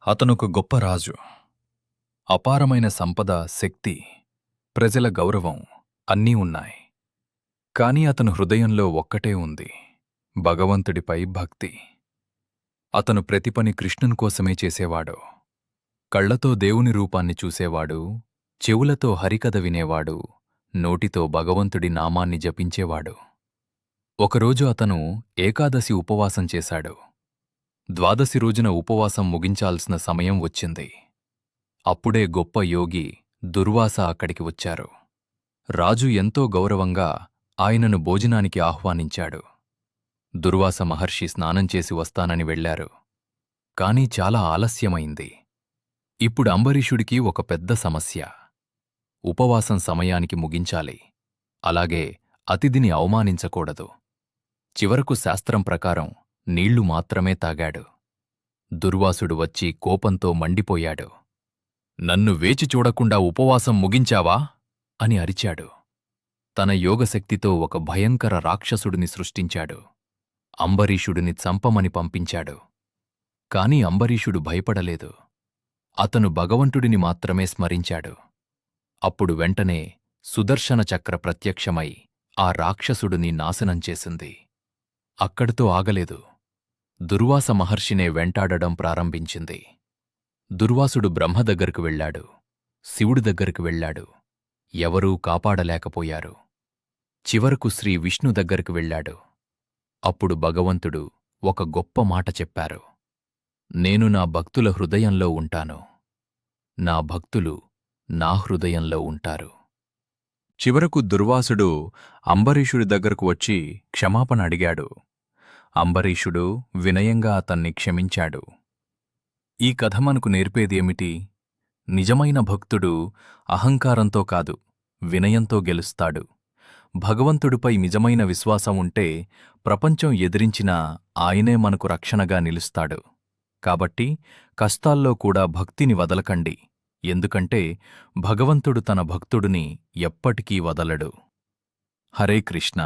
అతనొక గొప్ప రాజు. అపారమైన సంపద, శక్తి, ప్రజల గౌరవం అన్నీ ఉన్నాయి. కాని అతను హృదయంలో ఒక్కటే ఉంది: భగవంతుడిపై భక్తి. అతను ప్రతి పని కృష్ణుని కోసమే చేసేవాడు. కళ్లతో దేవుని రూపాన్ని చూసేవాడు, చెవులతో హరికథ వినేవాడు, నోటితో భగవంతుడి నామాన్ని జపించేవాడు. ఒకరోజు అతను ఏకాదశి ఉపవాసం చేశాడు. ద్వాదశి రోజున ఉపవాసం ముగించాల్సిన సమయం వచ్చింది. అప్పుడే గొప్ప యోగి దుర్వాస అక్కడికి వచ్చారు. రాజు ఎంతో గౌరవంగా ఆయనను భోజనానికి ఆహ్వానించాడు. దుర్వాస మహర్షి స్నానం చేసి వస్తానని వెళ్లారు. కాని చాలా ఆలస్యమైంది. ఇప్పుడు అంబరీషుడికి ఒక పెద్ద సమస్య. ఉపవాసం సమయానికి ముగించాలి, అలాగే అతిథిని అవమానించకూడదు. చివరకు శాస్త్రం ప్రకారం నీళ్లు మాత్రమే తాగాడు. దుర్వాసుడు వచ్చి కోపంతో మండిపోయాడు. నన్ను వేచి చూడకుండా ఉపవాసం ముగించావా అని అరిచాడు. తన యోగశక్తితో ఒక భయంకర రాక్షసుడిని సృష్టించాడు. అంబరీషుడిని చంపమని పంపించాడు. కాని అంబరీషుడు భయపడలేదు. అతను భగవంతుడిని మాత్రమే స్మరించాడు. అప్పుడు వెంటనే సుదర్శన చక్ర ప్రత్యక్షమై ఆ రాక్షసుడిని నాశనం చేసింది. అక్కడితో ఆగలేదు. దుర్వాస మహర్షినే వెంటాడడం ప్రారంభించింది. దుర్వాసుడు బ్రహ్మ దగ్గరకు వెళ్లాడు, శివుడి దగ్గరకు వెళ్లాడు. ఎవరూ కాపాడలేకపోయారు. చివరకు శ్రీ విష్ణు దగ్గరకు వెళ్లాడు. అప్పుడు భగవంతుడు ఒక గొప్ప మాట చెప్పారు: నేను నా భక్తుల హృదయంలో ఉంటాను. నా భక్తులు నా హృదయంలో ఉంటారు. చివరకు దుర్వాసుడు అంబరీషుడి దగ్గరకు వచ్చి క్షమాపణ అడిగాడు. అంబరీషుడు వినయంగా అతన్ని క్షమించాడు. ఈ కథ మనకు నేర్పేదేమిటి? నిజమైన భక్తుడు అహంకారంతో కాదు, వినయంతో గెలుస్తాడు. భగవంతుడిపై నిజమైన విశ్వాసం ఉంటే ప్రపంచం ఎదిరించినా ఆయనే మనకు రక్షణగా నిలుస్తాడు. కాబట్టి కష్టాల్లో కూడా భక్తిని వదలకండి. ఎందుకంటే భగవంతుడు తన భక్తుడిని ఎప్పటికీ వదలడు. హరే కృష్ణ.